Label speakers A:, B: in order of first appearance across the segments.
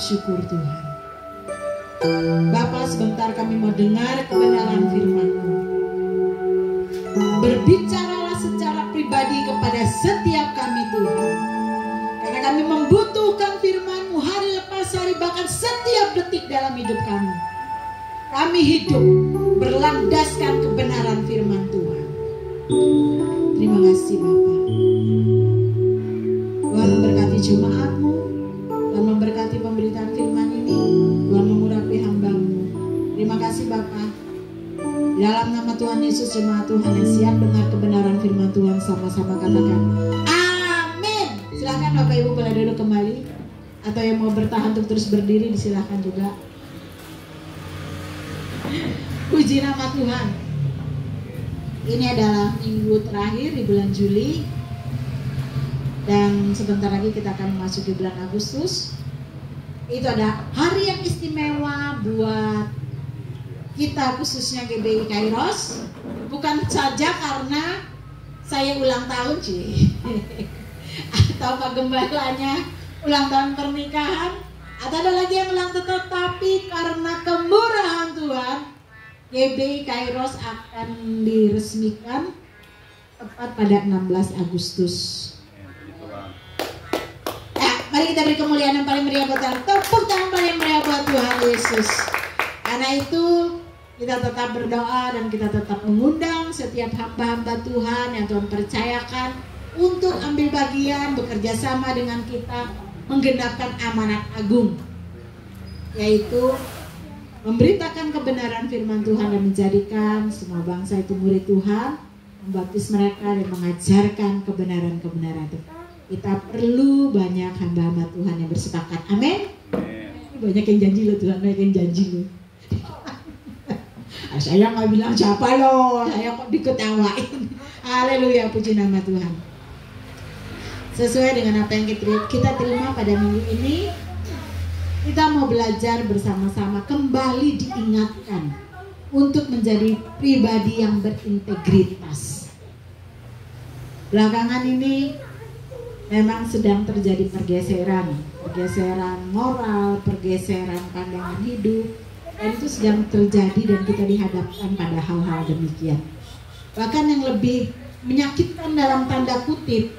A: Syukur Tuhan. Bapa, sebentar kami mau dengar kebenaran firman-Mu. Berbicaralah secara pribadi kepada setiap kami Tuhan. Karena kami membutuhkan firman-Mu hari lepas hari, bahkan setiap detik dalam hidup kami. Kami hidup berlandaskan kebenaran firman Tuhan. Terima kasih Bapa. Tuhan memberkati jemaat-Mu. Tuhan memberkati pemberitaan firman ini. Tuhan mengurapi hamba-Mu. Terima kasih Bapa. Dalam nama Tuhan Yesus, jemaat Tuhan yang siap dengar kebenaran firman Tuhan sama-sama katakan amin. Silahkan Bapak Ibu boleh duduk kembali. Atau yang mau bertahan untuk terus berdiri disilahkan juga. Puji nama Tuhan. Ini adalah minggu terakhir di bulan Juli. Dan sebentar lagi kita akan memasuki bulan Agustus. Itu ada hari yang istimewa buat kita, khususnya GBI Kairos. Bukan saja karena saya ulang tahun atau Pak Gembalanya ulang tahun pernikahan, atau ada lagi yang ulang tahun, tapi karena kemurahan Tuhan, GBI Kairos akan diresmikan tepat pada 16 Agustus. Mari kita beri kemuliaan yang paling meriah buat Tuhan. Tepuk tangan paling meriah buat Tuhan Yesus. Karena itu kita tetap berdoa dan kita tetap mengundang setiap hamba-hamba Tuhan yang Tuhan percayakan untuk ambil bagian, bekerja sama dengan kita menggenapkan amanat agung, yaitu memberitakan kebenaran firman Tuhan dan menjadikan semua bangsa itu murid Tuhan membaptis mereka dan mengajarkan kebenaran-kebenaran itu. Kita perlu banyak hamba-hamba Tuhan yang bersepakat. Amin. Banyak yang janji loh Tuhan, banyak yang janji loh. Saya nggak bilang siapa loh, saya kok diketawain. Haleluya, puji nama Tuhan. Sesuai dengan apa yang kita terima pada minggu ini, kita mau belajar bersama-sama, kembali diingatkan untuk menjadi pribadi yang berintegritas. Belakangan ini memang sedang terjadi pergeseran moral, pergeseran pandangan hidup, dan itu sedang terjadi dan kita dihadapkan pada hal-hal demikian. Bahkan yang lebih menyakitkan dalam tanda kutip,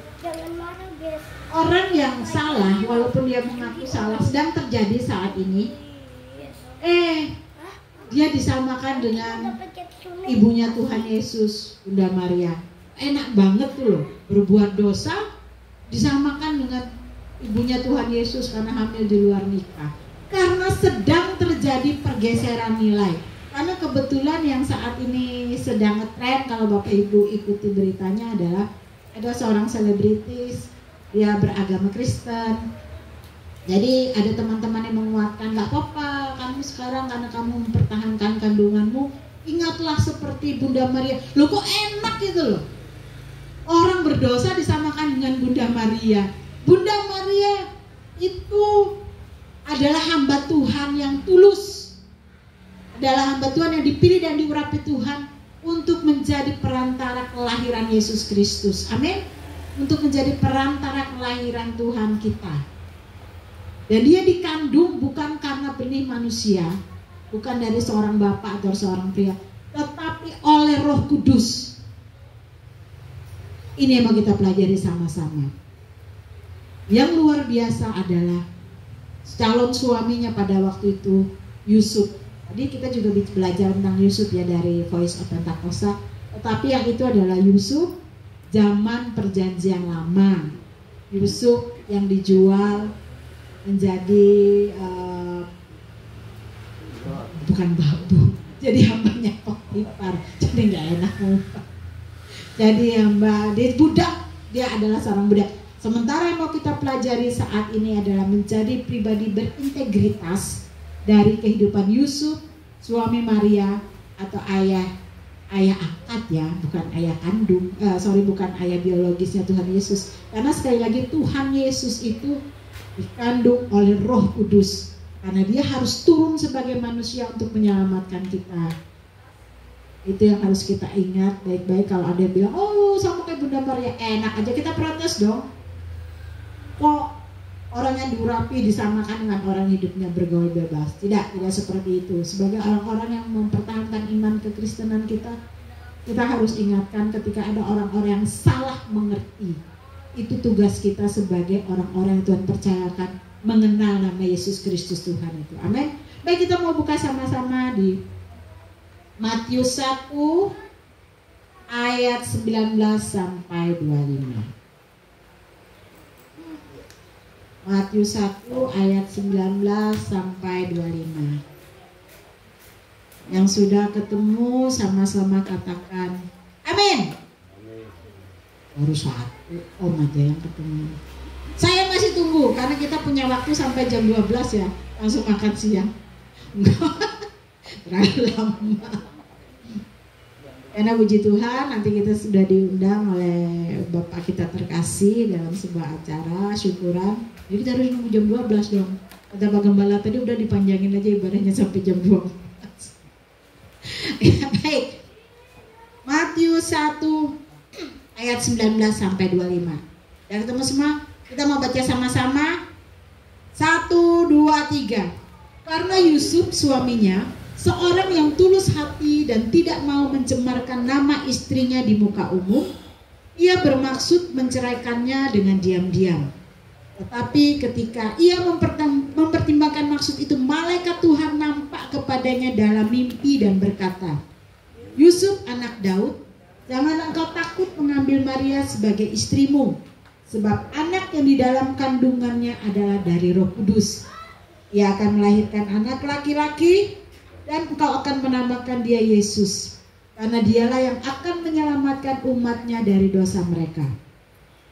A: orang yang salah, walaupun dia mengaku salah, sedang terjadi saat ini. Dia disamakan dengan ibunya Tuhan Yesus, Bunda Maria. Enak banget tuh loh, berbuat dosa disamakan dengan ibunya Tuhan Yesus karena hamil di luar nikah. Karena sedang terjadi pergeseran nilai. Karena kebetulan yang saat ini sedang ngetren, kalau Bapak Ibu ikuti beritanya, adalah ada seorang selebritis, dia beragama Kristen. Jadi ada teman-teman yang menguatkan, gak apa-apa kamu sekarang karena kamu mempertahankan kandunganmu, ingatlah seperti Bunda Maria. Loh kok enak gitu loh, orang berdosa disamakan dengan Bunda Maria. Bunda Maria itu adalah hamba Tuhan yang tulus, adalah hamba Tuhan yang dipilih dan diurapi Tuhan untuk menjadi perantara kelahiran Yesus Kristus. Amin. Untuk menjadi perantara kelahiran Tuhan kita. Dan dia dikandung bukan karena benih manusia, bukan dari seorang bapak atau seorang pria, tetapi oleh Roh Kudus. Ini yang mau kita pelajari sama-sama. Yang luar biasa adalah calon suaminya pada waktu itu, Yusuf. Tadi kita juga belajar tentang Yusuf ya dari Voice of Pentakosta. Tetapi yang itu adalah Yusuf zaman perjanjian lama. Yusuf yang dijual menjadi bukan babu, jadi hambanya Potifar. Jadi nggak enak ngomong. Jadi hamba, dia budak, dia adalah seorang budak. Sementara yang mau kita pelajari saat ini adalah menjadi pribadi berintegritas dari kehidupan Yusuf, suami Maria atau ayah angkat ya, bukan ayah kandung, bukan ayah biologisnya Tuhan Yesus. Karena sekali lagi Tuhan Yesus itu dikandung oleh Roh Kudus, karena dia harus turun sebagai manusia untuk menyelamatkan kita. Itu yang harus kita ingat baik-baik. Kalau ada yang bilang, oh sama kayak Bunda Maria, enak aja, kita protes dong. Kok orang yang diurapi disamakan dengan orang hidupnya bergaul bebas? Tidak seperti itu. Sebagai orang-orang yang mempertahankan iman kekristenan kita harus ingatkan ketika ada orang-orang yang salah mengerti. Itu tugas kita sebagai orang-orang yang Tuhan percayakan mengenal nama Yesus Kristus Tuhan itu. Amin. Baik, kita mau buka sama-sama di Matius 1 ayat 19 sampai 25. Matius 1 ayat 19 sampai 25. Yang sudah ketemu sama-sama katakan amin. Baru satu om aja yang ketemu. Saya masih tunggu karena kita punya waktu sampai jam 12 ya. Langsung makan siang. Terlalu lama. Karena puji Tuhan nanti kita sudah diundang oleh Bapak kita terkasih dalam sebuah acara syukuran. Jadi kita harus nunggu jam 12 dong. Kata Pak Gembala tadi udah dipanjangin aja ibadahnya sampai jam 12. Ya, baik. Matius 1 ayat 19 sampai 25. Dan ketemu semua, kita mau baca sama-sama. 1, 2, 3. Karena Yusuf suaminya seorang yang tulus hati dan tidak mau mencemarkan nama istrinya di muka umum, ia bermaksud menceraikannya dengan diam-diam. Tetapi ketika ia mempertimbangkan maksud itu, malaikat Tuhan nampak kepadanya dalam mimpi dan berkata, Yusuf anak Daud, jangan engkau takut mengambil Maria sebagai istrimu, sebab anak yang di dalam kandungannya adalah dari Roh Kudus. Ia akan melahirkan anak laki-laki dan engkau akan menamakan dia Yesus. karena dialah yang akan menyelamatkan umatnya dari dosa mereka.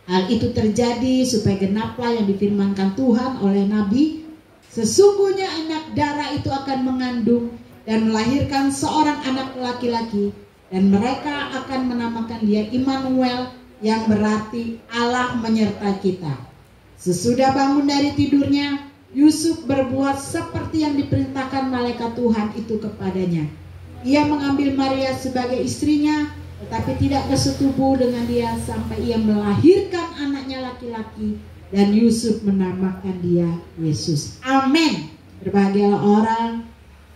A: Hal itu terjadi supaya genaplah yang difirmankan Tuhan oleh Nabi, sesungguhnya anak darah itu akan mengandung dan melahirkan seorang anak laki-laki, dan mereka akan menamakan dia Immanuel, yang berarti Allah menyertai kita. Sesudah bangun dari tidurnya, Yusuf berbuat seperti yang diperintahkan malaikat Tuhan itu kepadanya. Ia mengambil Maria sebagai istrinya, tetapi tidak bersetubuh dengan dia sampai ia melahirkan anaknya laki-laki, dan Yusuf menamakan dia Yesus. Amin. Berbahagialah orang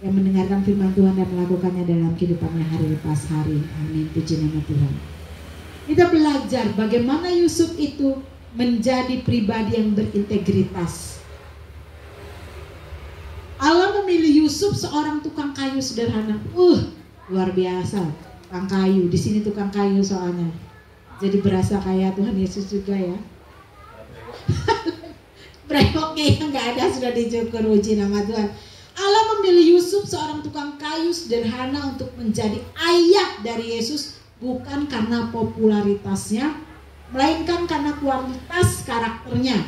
A: yang mendengarkan firman Tuhan dan melakukannya dalam kehidupannya hari lepas hari. Amin. Puji nama Tuhan. Kita belajar bagaimana Yusuf itu menjadi pribadi yang berintegritas. Allah memilih Yusuf, seorang tukang kayu sederhana. Luar biasa. Tukang kayu, di sini tukang kayu soalnya. Jadi berasa kayak Tuhan Yesus juga ya. Brewoknya yang nggak ada sudah dicukur, puji nama Tuhan. Allah memilih Yusuf, seorang tukang kayu sederhana, untuk menjadi ayah dari Yesus, bukan karena popularitasnya, melainkan karena kualitas karakternya.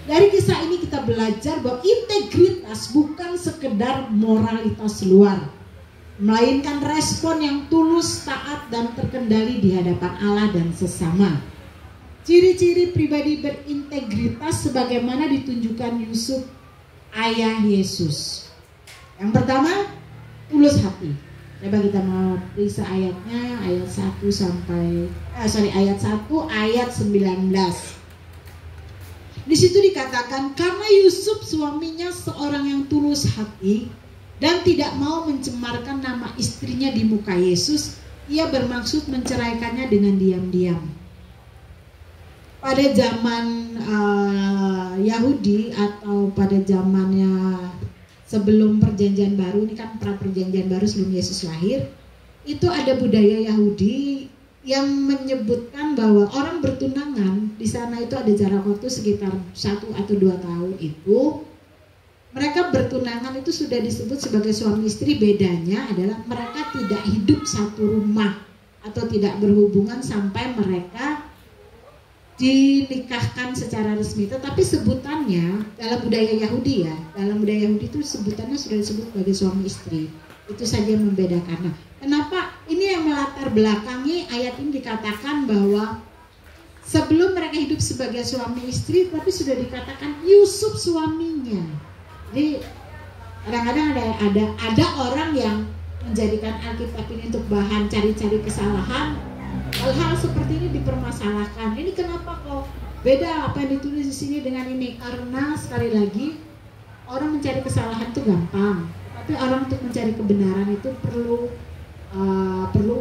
A: Dari kisah ini kita belajar bahwa integritas bukan sekedar moralitas luar, melainkan respon yang tulus, taat, dan terkendali di hadapan Allah dan sesama. Ciri-ciri pribadi berintegritas sebagaimana ditunjukkan Yusuf, ayah Yesus. Yang pertama, tulus hati. Coba kita mau periksa ayatnya, ayat 1 ayat 19. Di situ dikatakan, karena Yusuf suaminya seorang yang tulus hati dan tidak mau mencemarkan nama istrinya di muka Yesus, ia bermaksud menceraikannya dengan diam-diam. Pada zaman Yahudi atau pada zamannya sebelum perjanjian baru, ini kan pra perjanjian baru sebelum Yesus lahir, itu ada budaya Yahudi yang menyebutkan bahwa orang bertunangan di sana itu ada jarak waktu sekitar 1 atau 2 tahun itu. Mereka bertunangan itu sudah disebut sebagai suami istri. Bedanya adalah mereka tidak hidup satu rumah atau tidak berhubungan sampai mereka dinikahkan secara resmi. Tetapi sebutannya dalam budaya Yahudi dalam budaya Yahudi itu sebutannya sudah disebut sebagai suami istri. Itu saja yang membedakan. Nah, kenapa ini yang melatar belakangi ayat ini dikatakan bahwa sebelum mereka hidup sebagai suami istri, tapi sudah dikatakan Yusuf suaminya. Jadi kadang-kadang ada orang yang menjadikan Alkitab ini untuk bahan cari-cari kesalahan. Hal-hal seperti ini dipermasalahkan. Ini kenapa kok beda apa yang ditulis di sini dengan ini? Karena sekali lagi orang mencari kesalahan itu gampang. Tapi orang untuk mencari kebenaran itu perlu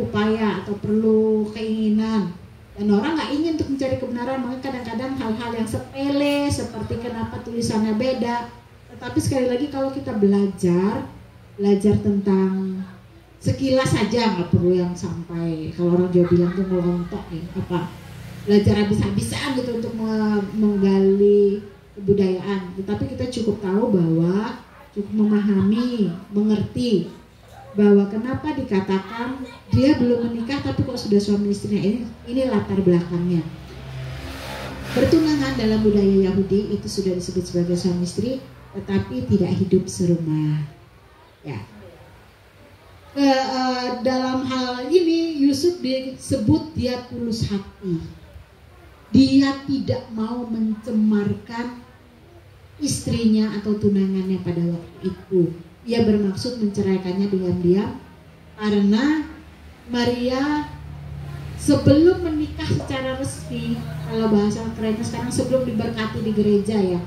A: upaya atau perlu keinginan, dan orang nggak ingin untuk mencari kebenaran. Makanya kadang-kadang hal-hal yang sepele seperti kenapa tulisannya beda. Tetapi sekali lagi kalau kita belajar tentang sekilas saja, nggak perlu yang sampai kalau orang Jawa bilang tuh ngelontok belajar habis-habisan gitu untuk menggali kebudayaan. Tetapi kita cukup tahu bahwa cukup memahami, mengerti bahwa kenapa dikatakan dia belum menikah tapi kok sudah suami istrinya. Ini latar belakangnya. Bertunangan dalam budaya Yahudi itu sudah disebut sebagai suami istri, tetapi tidak hidup serumah. Ya. Dalam hal ini Yusuf disebut dia tulus hati. Dia tidak mau mencemarkan istrinya atau tunangannya pada waktu itu. Ia bermaksud menceraikannya diam-diam karena Maria sebelum menikah secara resmi, kalau bahasa kerennya sekarang sebelum diberkati di gereja ya,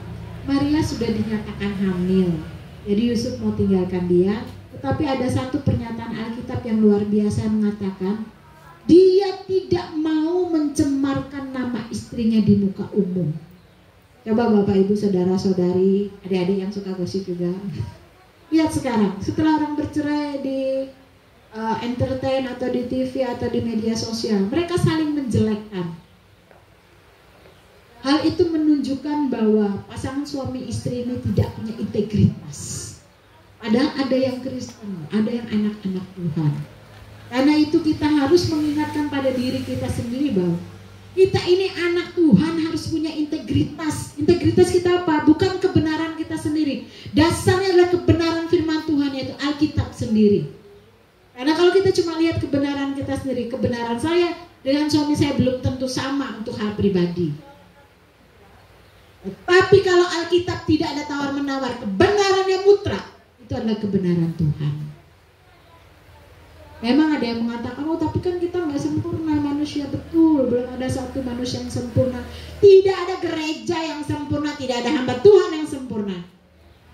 A: Maria sudah dinyatakan hamil. Jadi Yusuf mau tinggalkan dia, tetapi ada satu pernyataan Alkitab yang luar biasa yang mengatakan dia tidak mau mencemarkan nama istrinya di muka umum. Coba Bapak Ibu saudara-saudari, adik-adik yang suka gosip juga, lihat sekarang setelah orang bercerai di entertain atau di TV atau di media sosial, mereka saling menjelekkan. Hal itu menunjukkan bahwa pasangan suami istri ini tidak punya integritas. Padahal ada yang Kristen, ada yang anak-anak Tuhan. Karena itu kita harus mengingatkan pada diri kita sendiri bahwa kita ini anak Tuhan, harus punya integritas. Integritas kita apa? Bukan kebenaran kita sendiri. Dasarnya adalah kebenaran firman Tuhan, yaitu Alkitab sendiri. Karena kalau kita cuma lihat kebenaran kita sendiri, kebenaran saya dengan suami saya belum tentu sama untuk hal pribadi. Tapi kalau Alkitab tidak ada tawar-menawar, kebenaran yang mutlak, itu adalah kebenaran Tuhan. Memang ada yang mengatakan, oh tapi kan kita nggak sempurna manusia. Betul, belum ada satu manusia yang sempurna. Tidak ada gereja yang sempurna, tidak ada hamba Tuhan yang sempurna.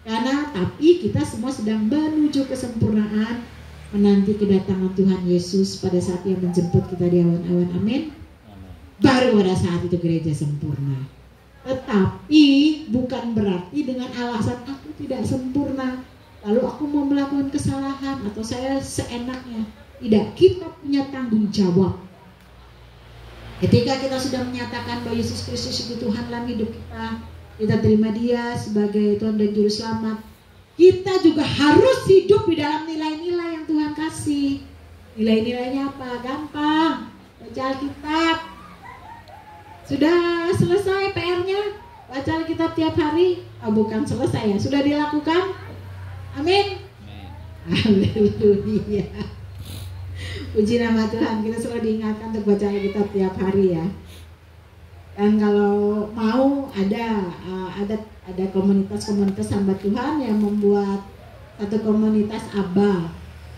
A: Tapi kita semua sedang menuju kesempurnaan, menanti kedatangan Tuhan Yesus pada saat Ia menjemput kita di awan-awan. Amin. Baru pada saat itu gereja sempurna. Tetapi bukan berarti dengan alasan aku tidak sempurna, lalu aku mau melakukan kesalahan atau saya seenaknya. Tidak, kita punya tanggung jawab. Ketika kita sudah menyatakan bahwa Yesus Kristus itu Tuhan dalam hidup kita terima Dia sebagai Tuhan dan Juru Selamat, kita juga harus hidup di dalam nilai-nilai yang Tuhan kasih. Nilai-nilainya apa? Gampang. Baca Alkitab. Sudah selesai PR-nya? Baca Alkitab tiap hari? Oh, bukan selesai ya, sudah dilakukan? Amin. Haleluya. Puji nama Tuhan. Kita selalu diingatkan untuk baca Alkitab tiap hari ya. Dan kalau mau ada komunitas-komunitas hamba Tuhan yang membuat satu komunitas ABA,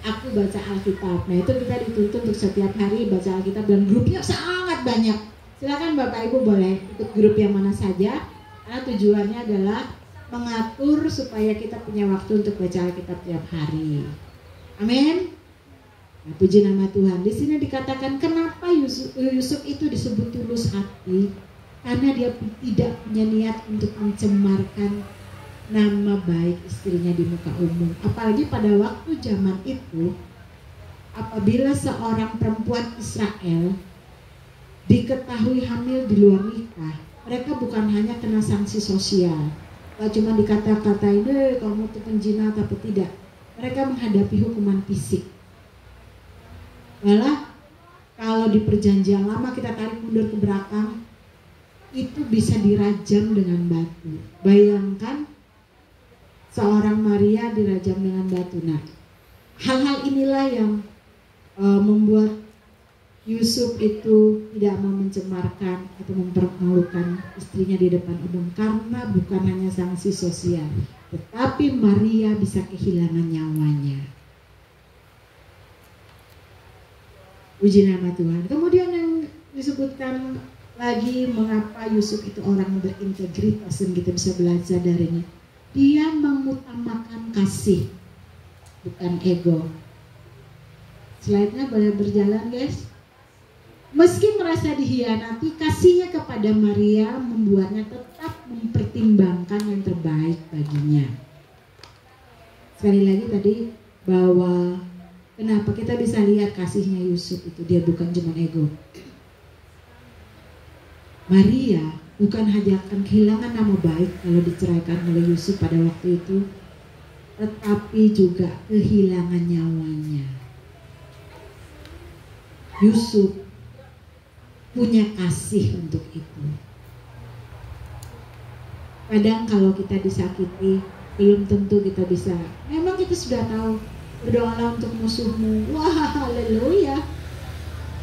A: aku baca Alkitab. Nah itu kita dituntut untuk setiap hari baca Alkitab, dan grupnya sangat banyak. Silakan Bapak Ibu boleh ikut grup yang mana saja, karena tujuannya adalah mengatur supaya kita punya waktu untuk baca Alkitab tiap hari. Amin. Nah, puji nama Tuhan. Di sini dikatakan kenapa Yusuf itu disebut tulus hati, karena dia tidak punya niat untuk mencemarkan nama baik istrinya di muka umum. Apalagi pada waktu zaman itu, apabila seorang perempuan Israel diketahui hamil di luar nikah, mereka bukan hanya kena sanksi sosial, gak cuma dikata-katain, kamu tuh penjina tapi tidak. Mereka menghadapi hukuman fisik. Malah kalau di perjanjian lama kita tarik mundur ke belakang, itu bisa dirajam dengan batu. Bayangkan seorang Maria dirajam dengan batu. Nah, hal-hal inilah yang membuat Yusuf itu tidak mau mencemarkan atau mempermalukan istrinya di depan umum, karena bukan hanya sanksi sosial, tetapi Maria bisa kehilangan nyawanya. Puji nama Tuhan. Kemudian yang disebutkan lagi mengapa Yusuf itu orang yang berintegritas, dan kita bisa belajar darinya. Dia mengutamakan kasih, bukan ego. Slide-nya boleh berjalan guys. Meski merasa dihianati, kasihnya kepada Maria membuatnya tetap mempertimbangkan yang terbaik baginya. Sekali lagi tadi bahwa kenapa kita bisa lihat kasihnya Yusuf itu, dia bukan cuma ego. Maria bukan hanya akan kehilangan nama baik kalau diceraikan oleh Yusuf pada waktu itu, tetapi juga kehilangan nyawanya. Yusuf punya kasih untuk itu. Kadang kalau kita disakiti, belum tentu kita bisa. Memang kita sudah tahu, berdoalah untuk musuhmu. Wah, haleluya.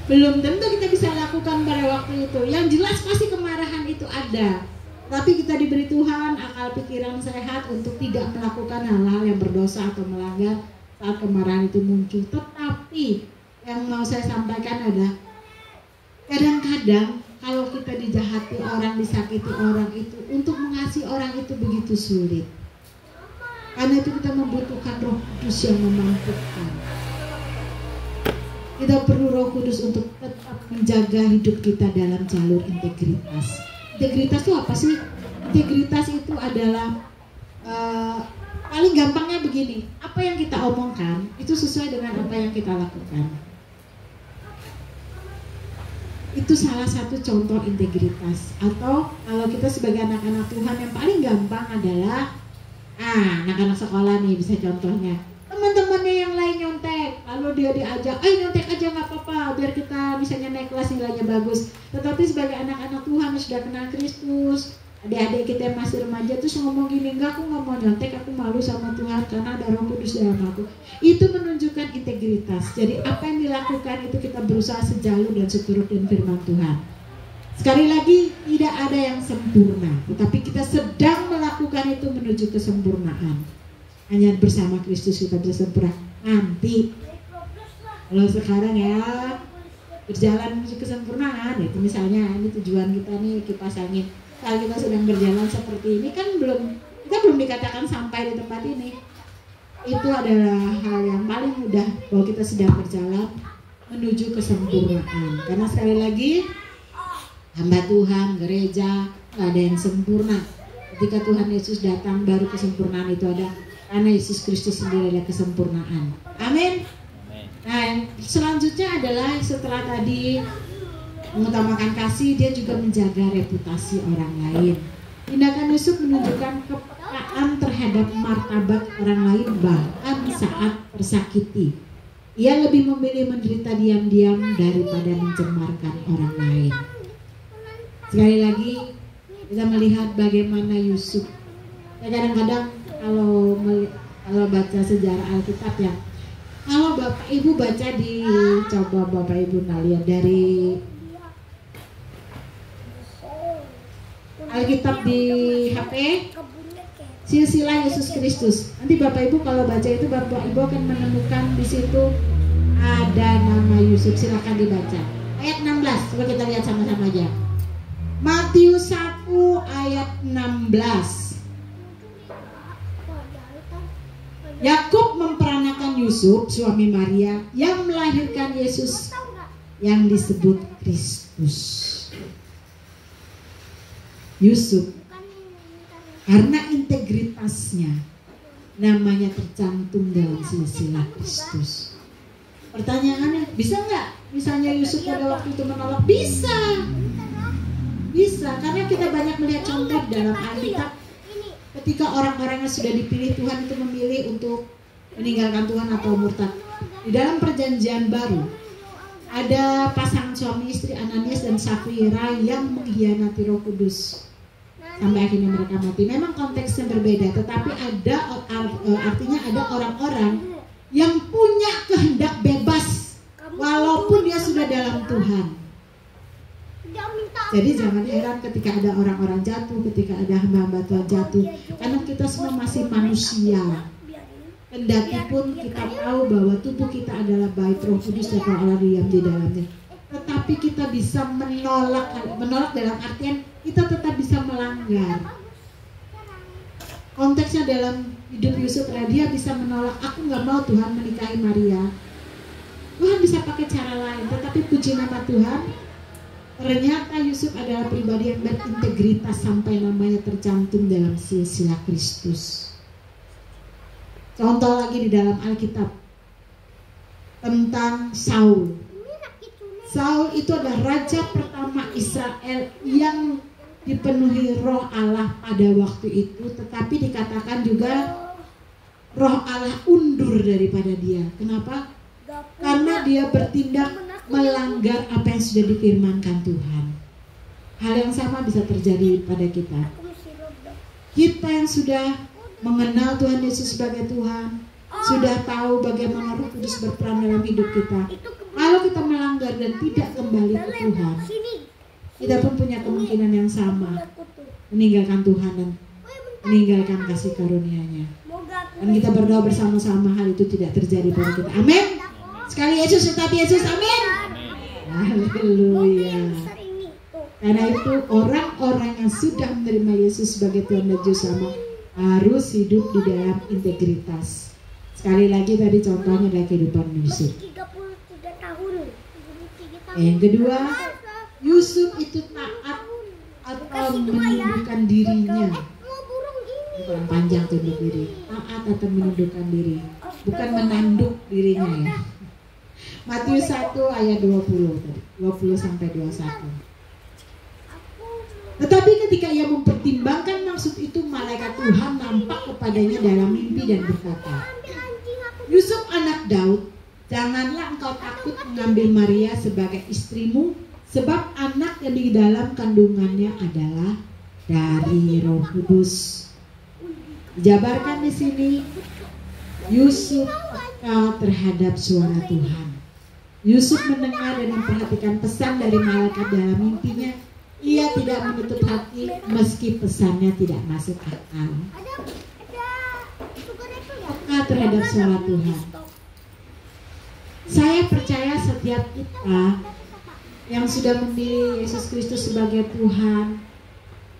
A: Belum tentu kita bisa lakukan pada waktu itu. Yang jelas pasti kemarahan itu ada. Tapi kita diberi Tuhan akal pikiran sehat untuk tidak melakukan hal-hal yang berdosa atau melanggar saat kemarahan itu muncul. Tetapi yang mau saya sampaikan adalah, kadang-kadang kalau kita dijahati orang, disakiti orang itu, untuk mengasihi orang itu begitu sulit. Karena itu kita membutuhkan Roh Kudus yang memampukan. Kita perlu Roh Kudus untuk tetap menjaga hidup kita dalam jalur integritas. Integritas itu apa sih? Integritas itu adalah paling gampangnya begini, apa yang kita omongkan itu sesuai dengan apa yang kita lakukan. Itu salah satu contoh integritas. Atau kalau kita sebagai anak-anak Tuhan, yang paling gampang adalah anak-anak sekolah nih, bisa contohnya teman-temannya yang lain nyontek, lalu kalau dia diajak, nyontek aja nggak apa-apa, biar kita misalnya naik kelas nilainya bagus. Tetapi sebagai anak-anak Tuhan yang sudah kenal Kristus, adik-adik kita yang masih remaja terus ngomong gini, enggak, aku nggak mau nyontek, aku malu sama Tuhan karena ada Roh Kudus dalam aku. Itu menunjukkan integritas. Jadi apa yang dilakukan itu kita berusaha sejalur dan seturut dengan firman Tuhan. Sekali lagi, tidak ada yang sempurna, tetapi kita sedang melakukan itu menuju kesempurnaan. Hanya bersama Kristus kita bisa sempurna. Nanti, kalau sekarang ya berjalan menuju kesempurnaan, itu misalnya ini tujuan kita nih kipas angin. Kalau kita sedang berjalan seperti ini kan kita belum dikatakan sampai di tempat ini. Itu adalah hal yang paling mudah bahwa kita sedang berjalan menuju kesempurnaan. Karena sekali lagi, hamba Tuhan, gereja, nggak ada yang sempurna. Ketika Tuhan Yesus datang, baru kesempurnaan itu ada. Karena Yesus Kristus sendiri adalah kesempurnaan. Amin. Nah, yang selanjutnya adalah setelah tadi mengutamakan kasih, dia juga menjaga reputasi orang lain. Tindakan Yusuf menunjukkan kepekaan terhadap martabat orang lain bahkan saat tersakiti. Ia lebih memilih menderita diam-diam daripada mencemarkan orang lain. Sekali lagi kita melihat bagaimana Yusuf. Kadang-kadang kalau baca sejarah Alkitab ya, kalau Bapak Ibu baca coba Bapak Ibu lihat dari Alkitab di HP, silsilah Yesus Kristus. Nanti Bapak Ibu kalau baca itu, Bapak Ibu akan menemukan di situ ada nama Yusuf. Silakan dibaca. Ayat 16, coba kita lihat sama-sama aja. Matius 1 ayat 16. Yakub memperanakan Yusuf, suami Maria, yang melahirkan Yesus yang disebut Kristus. Yusuf, karena integritasnya, namanya tercantum dalam silsilah Kristus. Pertanyaannya, bisa nggak misalnya Yusuf pada waktu itu menolak? Bisa. Bisa, karena kita banyak melihat contoh dalam Alkitab ketika orang-orang yang sudah dipilih Tuhan itu memilih untuk meninggalkan Tuhan atau murtad. Di dalam perjanjian baru ada pasangan suami istri Ananias dan Safira yang mengkhianati Roh Kudus sampai akhirnya mereka mati. Memang konteksnya berbeda, tetapi artinya ada orang-orang yang punya kehendak bebas walaupun dia sudah dalam Tuhan. Jadi jangan heran ketika ada orang-orang jatuh, ketika ada hamba-hamba Tuhan jatuh, karena kita semua masih manusia. Kendati pun kita tahu bahwa tubuh kita adalah bait Roh Kudus dan Roh Allah diam di dalamnya, tetapi kita bisa menolak dalam artian kita tetap bisa melanggar. Konteksnya dalam hidup Yusuf adalah dia bisa menolak, aku nggak mau Tuhan menikahi Maria. Tuhan bisa pakai cara lain, tetapi puji nama Tuhan, ternyata Yusuf adalah pribadi yang berintegritas sampai namanya tercantum dalam silsilah Kristus. Contoh lagi di dalam Alkitab tentang Saul. Saul itu adalah raja pertama Israel yang dipenuhi Roh Allah pada waktu itu, tetapi dikatakan juga Roh Allah undur daripada dia. Kenapa? Karena dia bertindak melanggar apa yang sudah difirmankan Tuhan. Hal yang sama bisa terjadi pada kita. Kita yang sudah mengenal Tuhan Yesus sebagai Tuhan, sudah tahu bagaimana Roh Kudus berperan dalam hidup kita. Kalau kita melanggar dan tidak kembali ke Tuhan, kita pun punya kemungkinan yang sama, meninggalkan Tuhan dan meninggalkan kasih karunia-Nya. Dan kita berdoa bersama-sama hal itu tidak terjadi pada kita. Amin. Sekali Yesus tetap Yesus. Amin. Haleluya. Karena itu orang-orang yang sudah menerima Yesus sebagai Tuhan dan Juru Selamat harus hidup di dalam integritas. Sekali lagi tadi contohnya adalah kehidupan Yusuf. Yang kedua, Yusuf itu taat atau menundukkan dirinya. Bukan panjang tunduk diri, taat atau menundukkan diri, bukan menanduk dirinya ya. Matius 1 ayat 20 sampai 21. Tetapi ketika ia mempertimbangkan maksud itu, malaikat Tuhan nampak kepadanya dalam mimpi dan berkata, Yusuf anak Daud, Janganlah engkau takut mengambil Maria sebagai istrimu, sebab anak yang di dalam kandungannya adalah dari Roh Kudus. Dijabarkan di sini, Yusuf peka terhadap suara Tuhan. Yusuf mendengar dan memperhatikan pesan dari malaikat dalam mimpinya. Ia tidak menutup hati meski pesannya tidak masuk akal. Peka terhadap suara Tuhan. Saya percaya setiap kita yang sudah memilih Yesus Kristus sebagai Tuhan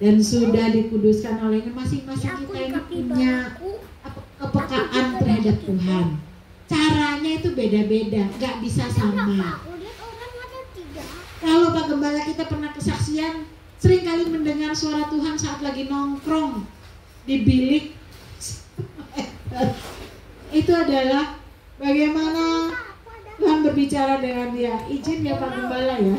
A: dan sudah dikuduskan olehnya, masing-masing kita ini punya kepekaan terhadap Tuhan. Caranya itu beda-beda, gak bisa sama. Kalau Pak Gembala kita pernah kesaksian, seringkali mendengar suara Tuhan saat lagi nongkrong di bilik. Itu adalah bagaimana Tuhan berbicara dengan dia. Izin ya Pak Gembala ya.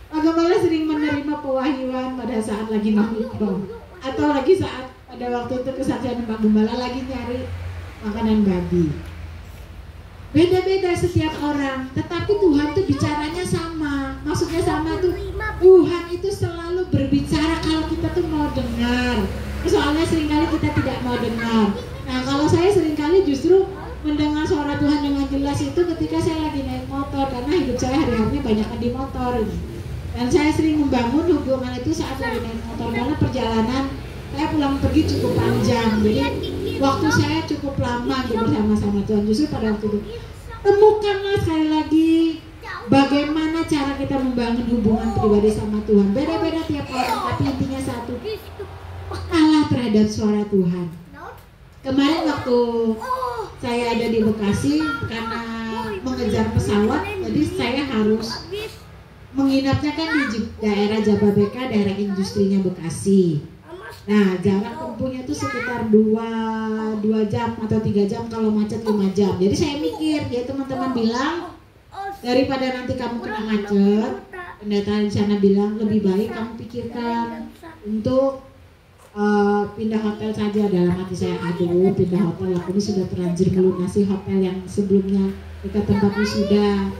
A: Pak Gembala sering menerima pewahyuan pada saat lagi nongkrong, atau lagi saat pada waktu itu kesaksian Pak Gembala lagi nyari makanan babi. Beda-beda setiap orang, tetapi Tuhan tuh bicaranya sama. Maksudnya sama tuh, Tuhan itu selalu berbicara kalau kita tuh mau dengar. Soalnya seringkali kita tidak mau dengar. Nah, kalau saya seringkali justru mendengar suara Tuhan dengan jelas itu ketika saya lagi naik motor, karena hidup saya hari-harinya banyak di motor. Dan saya sering membangun hubungan itu saat lagi naik motor, karena perjalanan saya pulang pergi cukup panjang. Jadi waktu saya cukup lama bersama-sama Tuhan. Justru pada waktu itu temukanlah sekali lagi bagaimana cara kita membangun hubungan pribadi sama Tuhan. Beda-beda tiap orang, tapi intinya satu, pekalah terhadap suara Tuhan. Kemarin waktu saya ada di Bekasi, karena mengejar pesawat, jadi saya harus menginapnya kan di daerah Jababeka, daerah industrinya Bekasi. Nah, jarak tempuhnya itu sekitar 2 jam atau 3 jam, kalau macet 5 jam. Jadi saya mikir, ya teman-teman bilang, daripada nanti kamu kena macet, pendeta di sana bilang lebih baik kamu pikirkan untuk pindah hotel saja. Dalam hati saya, aduh pindah hotel, aku ini sudah terlanjur melunasi hotel yang sebelumnya dekat tempat wisuda.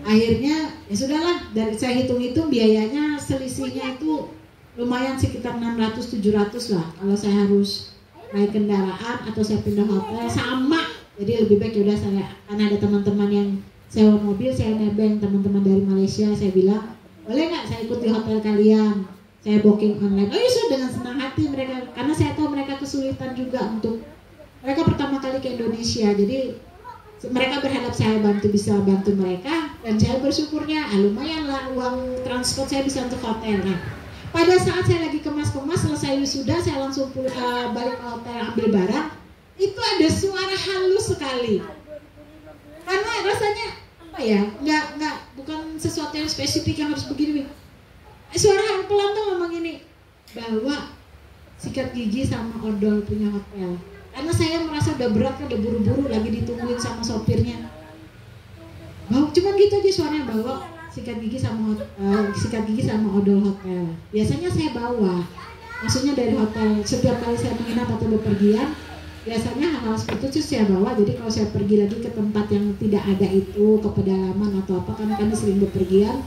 A: Akhirnya ya sudahlah, dari saya hitung-hitung biayanya selisihnya itu lumayan sekitar 600-700 lah. Kalau saya harus naik kendaraan atau saya pindah hotel sama. Jadi lebih baik yaudah saya, karena ada teman-teman yang sewa mobil, saya nebeng teman-teman dari Malaysia, saya bilang boleh nggak saya ikut di hotel kalian, saya booking online. Oh iya, dengan senang hati mereka, karena saya tahu mereka kesulitan juga untuk, mereka pertama kali ke Indonesia, jadi mereka berharap saya bisa bantu mereka, dan saya bersyukurnya lumayan lah uang transport saya bisa untuk hotel. Nah, pada saat saya lagi kemas-kemas selesai wisuda, saya langsung balik ke hotel ambil barang, itu ada suara halus sekali, karena rasanya apa ya, nggak bukan sesuatu yang spesifik yang harus begini. Suara pelan tuh ngomong ini, bawa sikat gigi sama odol punya hotel. Karena saya merasa udah berat kan, udah buru-buru lagi ditungguin sama sopirnya. Bawa cuman gitu aja suaranya, bawa sikat gigi sama odol hotel. Biasanya saya bawa, maksudnya dari hotel setiap kali saya menginap atau bepergian, biasanya hal-hal seperti itu saya bawa. Jadi kalau saya pergi lagi ke tempat yang tidak ada itu, ke pedalaman atau apa, kan kami sering bepergian,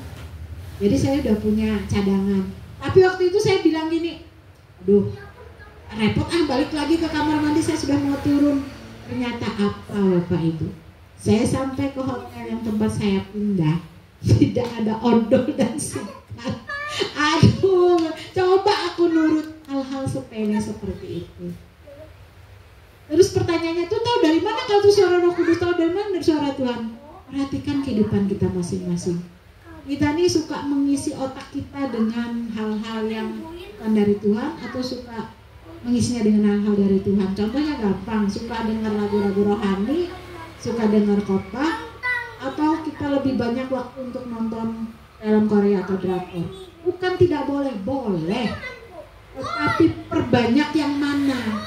A: jadi saya udah punya cadangan. Tapi waktu itu saya bilang gini, aduh repot balik lagi ke kamar mandi, saya sudah mau turun. Ternyata apa Bapak Ibu, saya sampai ke hotel yang tempat saya pindah, tidak ada odol dan sikat. Aduh, coba aku nurut hal-hal sepele seperti itu. Terus pertanyaannya tuh, tahu dari mana kalau itu suara Roh Kudus? Tahu dari mana? Dari suara Tuhan. Perhatikan kehidupan kita masing-masing. Kita nih suka mengisi otak kita dengan hal-hal yang bukan dari Tuhan, atau suka mengisinya dengan hal-hal dari Tuhan. Contohnya gampang, suka dengar lagu-lagu rohani, suka dengar khotbah, atau kita lebih banyak waktu untuk nonton film Korea atau drakor. Bukan tidak boleh, boleh, tetapi perbanyak yang mana.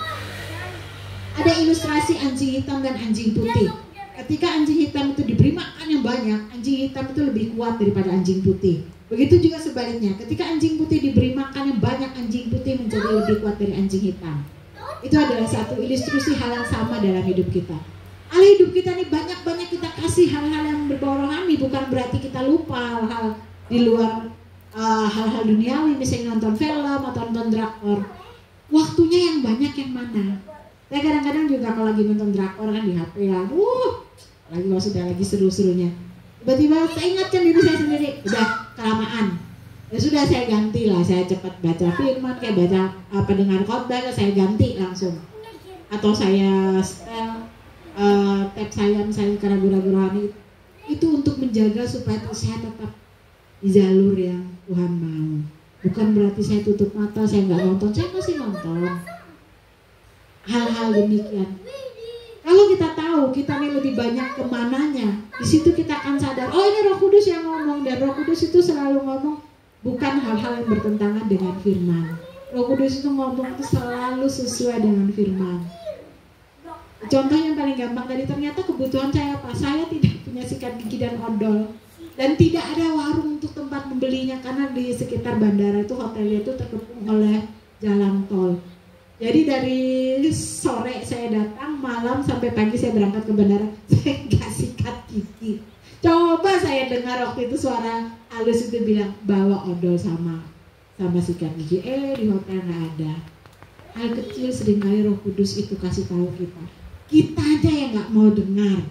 A: Ada ilustrasi anjing hitam dan anjing putih. Ketika anjing hitam itu diberi makan yang banyak, anjing hitam itu lebih kuat daripada anjing putih. Begitu juga sebaliknya, ketika anjing putih diberi makan yang banyak, anjing putih menjadi lebih kuat dari anjing hitam. Itu adalah satu ilustrasi hal yang sama dalam hidup kita. Allah hidup kita nih banyak-banyak kita kasih hal-hal yang berbau rohani, bukan berarti kita lupa hal di luar hal-hal duniawi, misalnya nonton film atau nonton drakor. Waktunya yang banyak yang mana? Saya kadang-kadang juga kalau lagi nonton drakor kan di HP ya, lagi kalau sudah lagi seru-serunya, tiba-tiba saya ingatkan diri saya sendiri, udah kelamaan. Ya sudah, saya ganti lah, saya cepat baca firman, kayak baca dengar khotbah, saya ganti langsung. Atau saya setel tab saya misalnya karena ragu-ragu rohani, itu untuk menjaga supaya saya tetap di jalur yang Tuhan mau. Bukan berarti saya tutup mata, saya nggak nonton, saya masih nonton. Hal-hal demikian. Kalau kita tahu kita ini lebih banyak kemananya, di situ kita akan sadar, oh ini Roh Kudus yang ngomong, dan Roh Kudus itu selalu ngomong bukan hal-hal yang bertentangan dengan firman. Roh Kudus itu ngomong itu selalu sesuai dengan firman. Contoh yang paling gampang tadi, ternyata kebutuhan saya apa? Saya tidak punya sikat gigi dan odol, dan tidak ada warung untuk tempat membelinya karena di sekitar bandara itu hotelnya itu terkepung oleh jalan tol. Jadi dari sore saya datang, malam sampai pagi saya berangkat ke bandara, saya nggak sikat gigi. Coba saya dengar waktu itu suara halus itu bilang bawa odol sama sikat gigi. Di hotel nggak ada. Hal kecil seringkali Roh Kudus itu kasih tahu kita aja yang nggak mau dengar.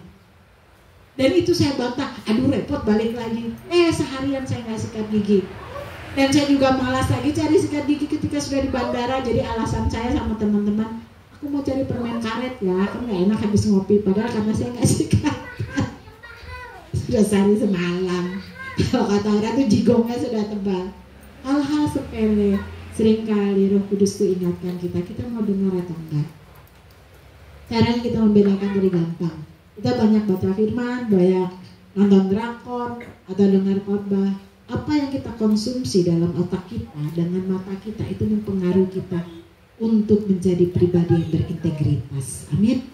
A: Dan itu saya bantah, aduh repot balik lagi. Seharian saya nggak sikat gigi. Dan saya juga malas lagi cari sikat gigi ketika sudah di bandara. Jadi alasan saya sama teman-teman, aku mau cari permen karet ya, kan nggak enak habis ngopi. Padahal karena saya nggak sikat. Sudah sehari semalam. Kalau kata orang tuh jigongnya sudah tebal. Hal-hal sepele seringkali Roh Kudus tuh ingatkan kita mau dengar atau enggak. Caranya kita membedakan jadi gampang. Kita banyak baca firman, banyak nonton drakor atau dengar khotbah. Apa yang kita konsumsi dalam otak kita dengan mata kita itu mempengaruhi kita untuk menjadi pribadi yang berintegritas. Amin.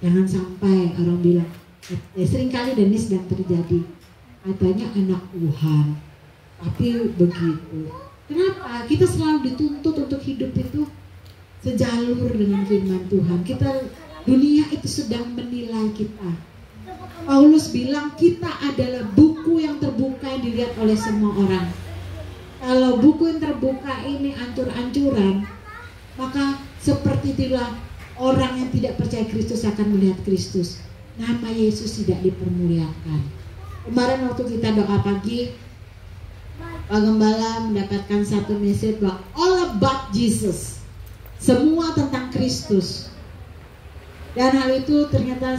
A: Jangan sampai orang bilang, seringkali dan ini sedang terjadi, katanya anak Tuhan, tapi begitu. Kenapa? Kita selalu dituntut untuk hidup itu sejalur dengan firman Tuhan. Dunia itu sedang menilai kita. Paulus bilang kita adalah buku yang terbuka yang dilihat oleh semua orang. Kalau buku yang terbuka ini ancur-ancuran, maka seperti itulah orang yang tidak percaya Kristus akan melihat Kristus. Nama Yesus tidak dipermuliakan. Kemarin waktu kita doa pagi, Pak Gembala mendapatkan satu message bahwa all about Jesus. Semua tentang Kristus. Dan hal itu ternyata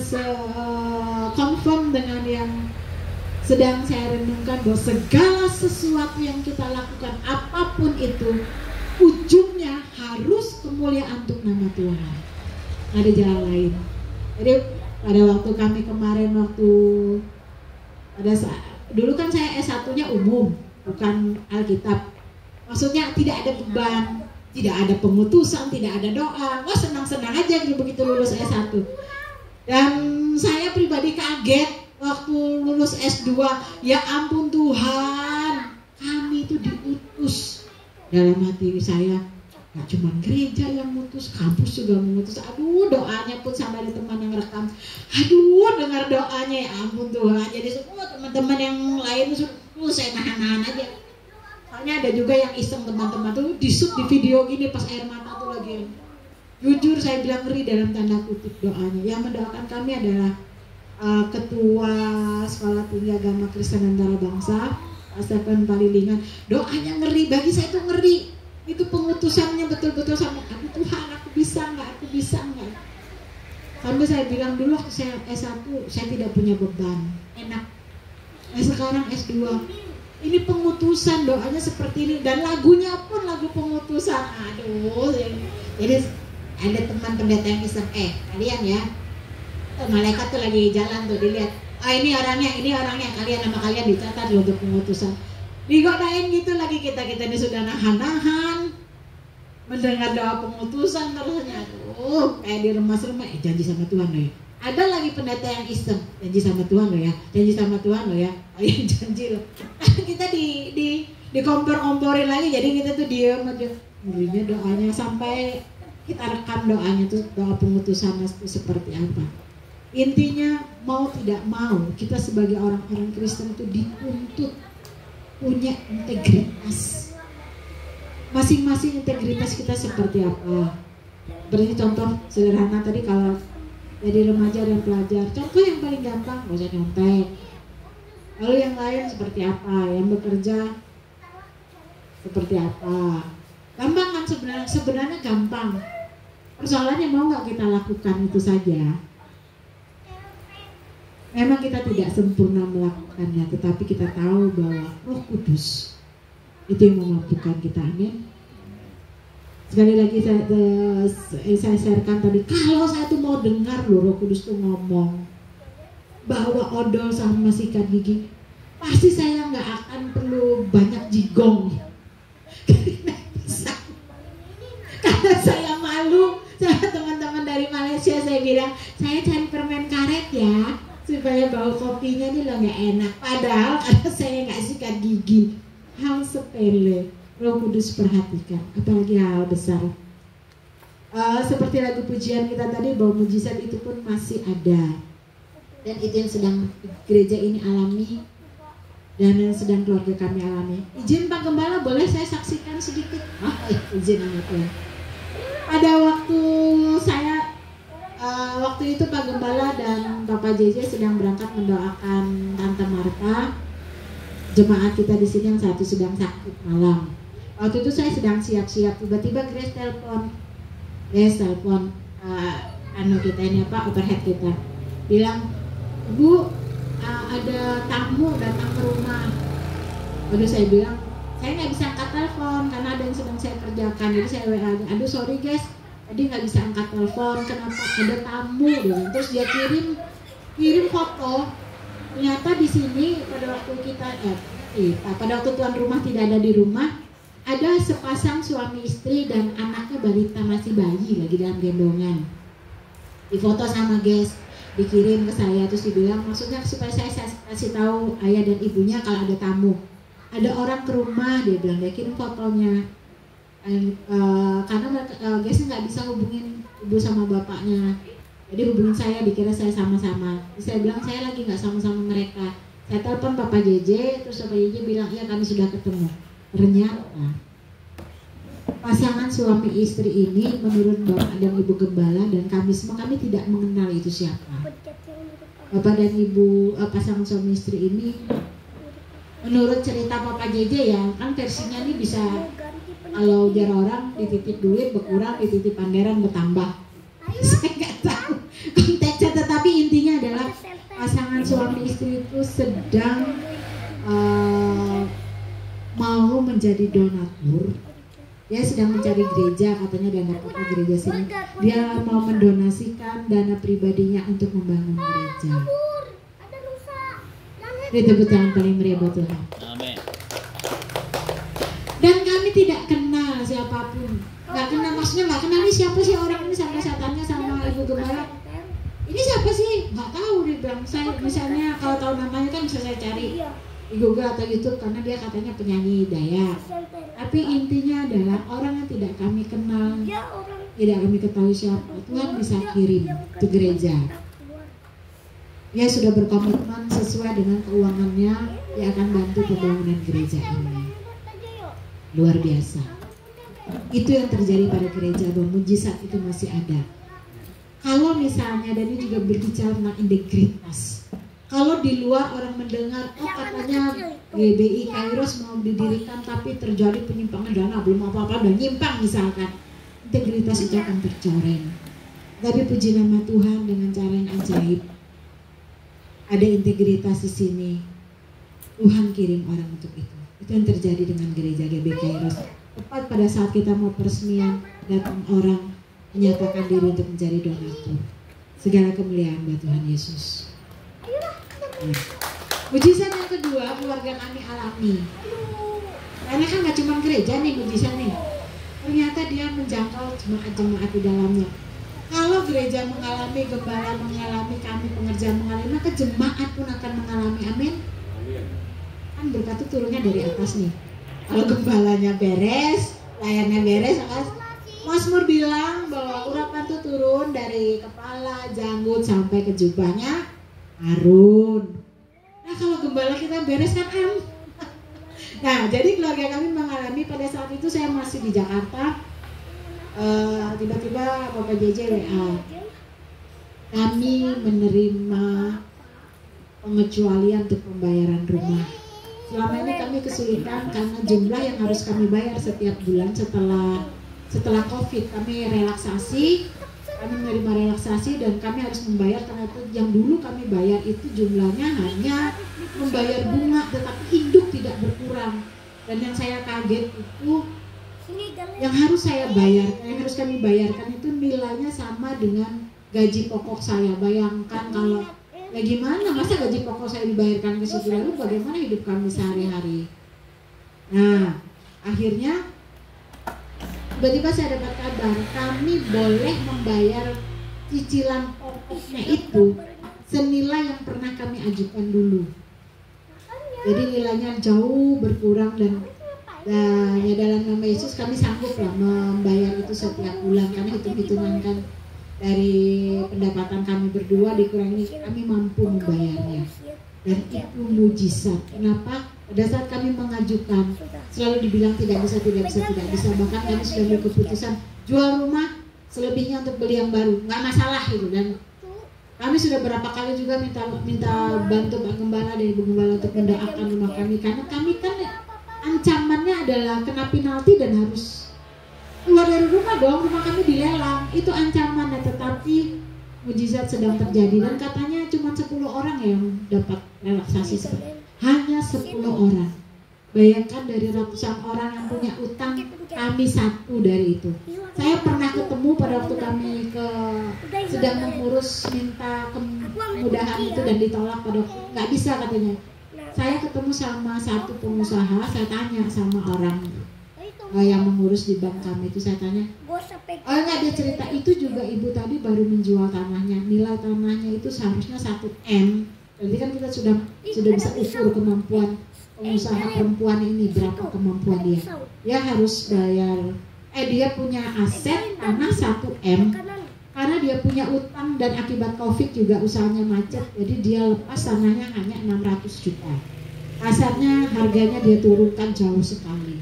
A: confirm dengan yang sedang saya renungkan, bahwa segala sesuatu yang kita lakukan, apapun itu, ujungnya harus kemuliaan untuk nama Tuhan. Ada jalan lain. Jadi pada waktu kami kemarin, dulu kan saya S1-nya umum, bukan Alkitab. Maksudnya tidak ada beban, tidak ada pengutusan, tidak ada doa. Senang-senang aja begitu lulus S1. Dan saya pribadi kaget waktu lulus S2. Ya ampun Tuhan, kami itu diutus. Dalam hati saya, gak cuma gereja yang mutus, kampus juga mengutus. Aduh, doanya pun sama ada teman yang rekam. Aduh, dengar doanya, ya ampun Tuhan. Jadi semua teman-teman yang lain saya nahan-nahan aja. Soalnya ada juga yang iseng teman-teman tuh di-shoot di video gini pas air mata tuh lagi. Jujur saya bilang ngeri dalam tanda kutip doanya. Yang mendoakan kami adalah Ketua Sekolah Tinggi Agama Kristen Antara Bangsa, Pak Stephen Palilingan. Doanya ngeri, bagi saya itu ngeri. Itu pengutusannya betul-betul sama, aduh Tuhan aku bisa nggak? Sampai saya bilang dulu waktu saya S1 saya tidak punya beban, enak. Sekarang S2 ini pengutusan, doanya seperti ini, dan lagunya pun lagu pengutusan. Aduh, jadi ada teman pendeta yang iseng, kalian ya, malaikat tuh lagi jalan tuh dilihat, ini orangnya, kalian nama kalian dicatat loh untuk pengutusan. Digodain gitu lagi kita ini sudah nahan-nahan mendengar doa pengutusan terusnya. Aduh, kayak di rumah-rumah, janji sama Tuhan loh ya. Ada lagi pendeta yang iseng, janji sama Tuhan loh ya, janji sama Tuhan loh ya, janji loh. Kita di kompor-komporin lagi, jadi kita tuh diem aja. Ngerinya doanya sampai Kita rekam doanya itu, doa pengutusan itu seperti apa. Intinya mau tidak mau kita sebagai orang-orang Kristen itu dituntut punya integritas. Masing-masing integritas kita seperti apa. Berarti contoh sederhana tadi, kalau jadi remaja dan pelajar, contoh yang paling gampang, gak usah nyontek. Lalu yang lain seperti apa, yang bekerja seperti apa. Gampang kan sebenarnya gampang. Persoalannya mau nggak kita lakukan itu saja. Memang kita tidak sempurna melakukannya, tetapi kita tahu bahwa Roh Kudus itu yang memampukan kita. Amin. Sekali lagi saya sharekan tadi, kalau saya tuh mau dengar loh Roh Kudus tuh ngomong bahwa odol sama sikat gigi, pasti saya nggak akan perlu banyak jigong. Karena saya malu sama teman-teman dari Malaysia, saya bilang saya cari permen karet ya supaya bau kopinya ini loh nggak enak. Padahal karena saya nggak sikat gigi, hal sepele. Roh Kudus perhatikan, apalagi hal besar. Seperti lagu pujian kita tadi, bahwa mujizat itu pun masih ada. Dan itu yang sedang gereja ini alami, dan yang sedang keluarga kami alami. Izin Pak Gembala, boleh saya saksikan sedikit? Izin anak Tuhan. Pada waktu waktu itu Pak Gembala dan Bapak JJ sedang berangkat mendoakan Tante Marta, jemaat kita di sini yang satu sedang sakit malam. Waktu itu saya sedang siap-siap, tiba-tiba Grace telepon kita ini overhead kita, bilang, Bu, ada tamu datang ke rumah. Lalu saya bilang, saya nggak bisa angkat telepon karena ada yang sedang saya kerjakan. Jadi saya WA, aduh sorry guys, tadi nggak bisa angkat telepon, kenapa, ada tamu. Terus dia kirim foto. Ternyata di sini pada waktu pada waktu tuan rumah tidak ada di rumah, ada sepasang suami istri dan anaknya balita, masih bayi lagi dalam gendongan. Difoto sama guys, dikirim ke saya, terus dibilang maksudnya supaya saya kasih tahu ayah dan ibunya kalau ada tamu, ada orang ke rumah, dia bilang, dia kirim fotonya. Karena guysnya nggak bisa hubungin ibu sama bapaknya, jadi hubungin saya, dikira saya sama-sama. Saya bilang saya lagi nggak sama-sama mereka. Saya telepon Bapak JJ, terus Bapak JJ bilang iya kami sudah ketemu. Ternyata pasangan suami istri ini menurut Bapak dan Ibu Gembala dan kami semua, kami tidak mengenal itu siapa. Bapak dan Ibu pasangan suami istri ini, menurut cerita Bapak JJ ya, kan versinya ini bisa, kalau jar orang dititip duit berkurang, dititip pangeran bertambah. Saya nggak tahu konteksnya, tetapi intinya adalah pasangan suami istri itu sedang mau menjadi donatur. Dia sedang mencari gereja, katanya dianggap apa gereja sini. Dia mau mendonasikan dana pribadinya untuk membangun gereja. Ini tepuk tangan paling meriah buat Tuhan. Amin. Dan kami tidak kenal siapapun. Nggak kenal, maksudnya nggak kenal ini siapa sih orang ini, sampai saya tanya sama Ibu Gembala, ini siapa sih? Nggak tahu, dia bilang. Saya misalnya kalau tahu namanya kan bisa saya cari di Google atau YouTube karena dia katanya penyanyi Dayak. Tapi intinya adalah orang yang tidak kami kenal, tidak kami ketahui siapa, Tuhan bisa kirim ke gereja. Dia sudah berkomitmen sesuai dengan keuangannya, dia akan bantu pembangunan gereja ini. Luar biasa. Itu yang terjadi pada gereja, bahwa mujizat itu masih ada. Kalau misalnya, dan ini juga berbicara tentang integritas. Kalau di luar orang mendengar, oh katanya GBI Kairos mau didirikan tapi terjadi penyimpangan dana, belum apa-apa dan nyimpang misalkan, integritas itu akan tercoreng. Tapi puji nama Tuhan dengan cara yang ajaib, ada integritas di sini. Tuhan kirim orang untuk itu. Itu yang terjadi dengan gereja GBI Kairos. Tepat pada saat kita mau peresmian, datang orang menyatakan diri untuk menjadi donatur. Segala kemuliaan buat Tuhan Yesus. Mujizat yang kedua keluarga kami alami. Karena kan gak cuma gereja nih mujizat nih, ternyata dia menjangkau jemaat-jemaat di dalamnya. Kalau gereja mengalami, gembala mengalami, kami pengerja mengalami, maka jemaat pun akan mengalami. Amin. Kan berkat itu turunnya dari atas nih. Kalau gembalanya beres, layarnya beres, Mazmur bilang bahwa urapan itu turun dari kepala, janggut sampai ke jubahnya Harun. Nah kalau gembala kita beres kan Nah jadi keluarga kami mengalami pada saat itu saya masih di Jakarta. Tiba-tiba Bapak JJ WA, kami menerima pengecualian untuk pembayaran rumah. Selama ini kami kesulitan karena jumlah yang harus kami bayar setiap bulan setelah COVID. Kami menerima relaksasi dan kami harus membayar karena itu yang dulu kami bayar itu jumlahnya hanya membayar bunga tetapi induk tidak berkurang. Dan yang saya kaget itu yang harus kami bayarkan itu nilainya sama dengan gaji pokok saya. Bayangkan kalau gimana masa gaji pokok saya dibayarkan ke situ, lalu bagaimana hidup kami sehari-hari. Nah akhirnya tiba-tiba saya dapat kabar kami boleh membayar cicilan pokoknya itu senilai yang pernah kami ajukan dulu. Jadi nilainya jauh berkurang dan ya dalam nama Yesus kami sanggup lah membayar itu setiap bulan karena hitung-hitungan kan dari pendapatan kami berdua dikurangi kami mampu membayarnya. Dan itu mujizat. Kenapa? Pada saat kami mengajukan selalu dibilang tidak bisa. Bahkan kami sudah ambil keputusan jual rumah selebihnya untuk beli yang baru, nggak masalah gitu. Dan kami sudah berapa kali juga minta bantu Pak Gembala dan Ibu Gembala untuk mendoakan rumah kami karena kami kan ancamannya adalah kena penalti dan harus keluar dari rumah dong, rumah kami dilelang. Itu ancamannya, tetapi mujizat sedang terjadi dan katanya cuma 10 orang yang dapat relaksasi seperti hanya 10 orang. Bayangkan dari ratusan orang yang punya utang, kami satu dari itu. Saya pernah ketemu pada waktu kami sedang mengurus minta kemudahan itu dan ditolak pada waktu nggak bisa katanya. Saya ketemu sama satu pengusaha, saya tanya sama orang yang mengurus di bank kami itu, saya tanya, oh enggak, dia cerita itu juga ibu tadi baru menjual tanahnya, nilai tanahnya itu seharusnya 1 M. Jadi kan kita sudah bisa ukur kemampuan pengusaha perempuan ini, berapa kemampuan dia. Dia harus bayar, dia punya aset tanah 1 M karena dia punya utang dan akibat COVID juga usahanya macet, jadi dia lepas tanahnya hanya 600 juta. Kasarnya harganya dia turunkan jauh sekali.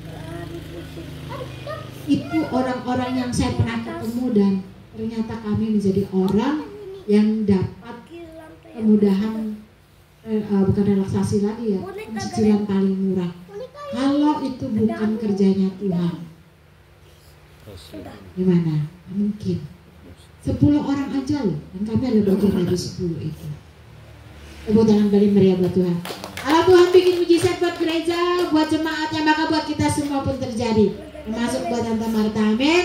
A: Itu orang-orang yang saya pernah ketemu dan ternyata kami menjadi orang yang dapat kemudahan, bukan relaksasi lagi ya, cicilan paling murah. Kalau itu bukan kerjanya Tuhan, gimana? Mungkin 10 orang aja loh, dan kami ada bagian dari 10 itu. Tepuk tangan balik meriah buat Tuhan. Allah Tuhan bikin mujizat buat gereja, buat jemaatnya, maka buat kita semua pun terjadi, termasuk buat Tante Marta. Amin.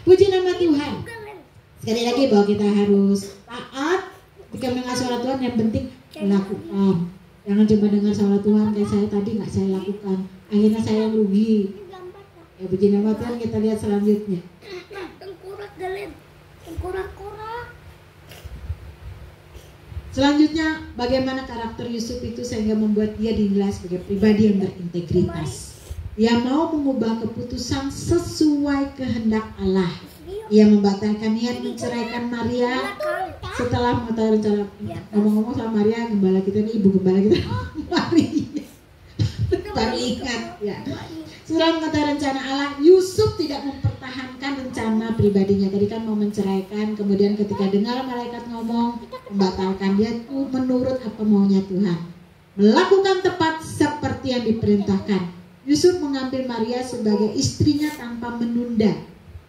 A: Puji nama Tuhan. Sekali lagi bahwa kita harus taat ketika mendengar suara Tuhan, yang penting melakukan. Jangan cuma dengar suara Tuhan kayak saya tadi nggak saya lakukan, akhirnya saya rugi. Ya puji nama Tuhan. Kita lihat selanjutnya. Selanjutnya, bagaimana karakter Yusuf itu sehingga membuat dia dinilai sebagai pribadi yang berintegritas. Dia mau mengubah keputusan sesuai kehendak Allah. Ia membatalkan niat menceraikan Maria setelah mengetahui rencana. Ngomong-ngomong sama Maria, gembala kita ini, ibu gembala kita Maria baru ingat ya. Setelah mengetahui rencana Allah, Yusuf tidak mempertahankan rencana pribadinya. Tadi kan mau menceraikan, kemudian ketika dengar malaikat ngomong, membatalkan. Dia tuh menurut apa maunya Tuhan, melakukan tepat seperti yang diperintahkan. Yusuf mengambil Maria sebagai istrinya tanpa menunda.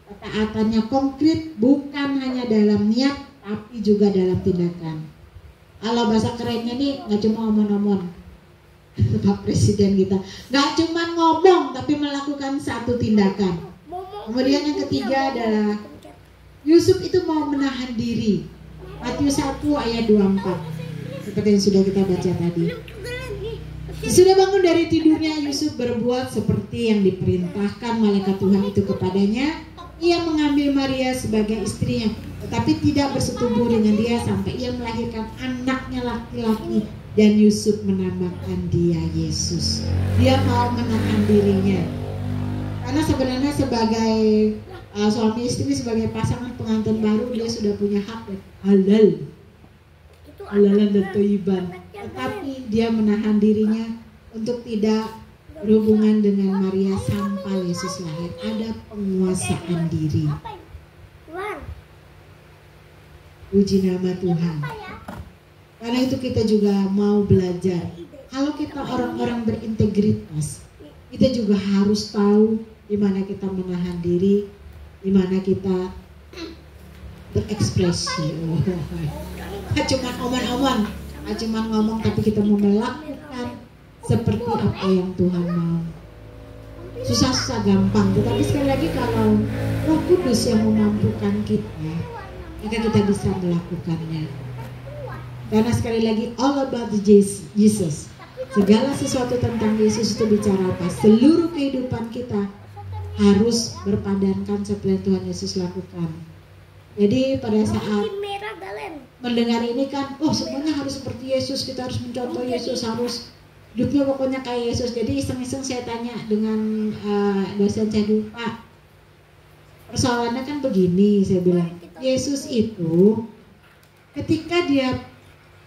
A: Ketaatannya konkret, bukan hanya dalam niat, tapi juga dalam tindakan. Kalau bahasa kerennya nih, nggak cuma omong-omong. Pak Presiden kita nggak cuma ngomong tapi melakukan satu tindakan. Kemudian yang ketiga adalah Yusuf itu mau menahan diri. Matius 1 ayat 24 seperti yang sudah kita baca tadi. Sudah bangun dari tidurnya, Yusuf berbuat seperti yang diperintahkan malaikat Tuhan itu kepadanya. Ia mengambil Maria sebagai istrinya, tetapi tidak bersetubuh dengan dia sampai ia melahirkan anaknya laki-laki. Dan Yusuf menamakan dia Yesus. Dia mau menahan dirinya. Karena sebenarnya sebagai suami istri, sebagai pasangan pengantin baru, dia sudah punya hak halal, halalan dan thayyiban. Tetapi dia menahan dirinya untuk tidak berhubungan dengan Maria sampai Yesus lahir. Ada penguasaan diri. Puji nama Tuhan. Karena itu kita juga mau belajar. Kalau kita orang-orang berintegritas, kita juga harus tahu di mana kita menahan diri, di mana kita berekspresi. Cuma omongan, cuma ngomong, tapi kita mau melakukan seperti apa yang Tuhan mau. Susah-susah gampang, tetapi sekali lagi kalau Roh Kudus yang memampukan kita, maka kita bisa melakukannya. Karena sekali lagi all about Jesus. Segala sesuatu tentang Yesus itu bicara apa? Seluruh kehidupan kita harus berpadankan seperti yang Tuhan Yesus lakukan. Jadi pada saat mendengar ini kan, oh semuanya harus seperti Yesus, kita harus mencontoh Yesus, harus hidupnya pokoknya kayak Yesus. Jadi iseng-iseng saya tanya dengan dosen saya dulu, Pak, persoalannya kan begini, saya bilang, Yesus itu ketika dia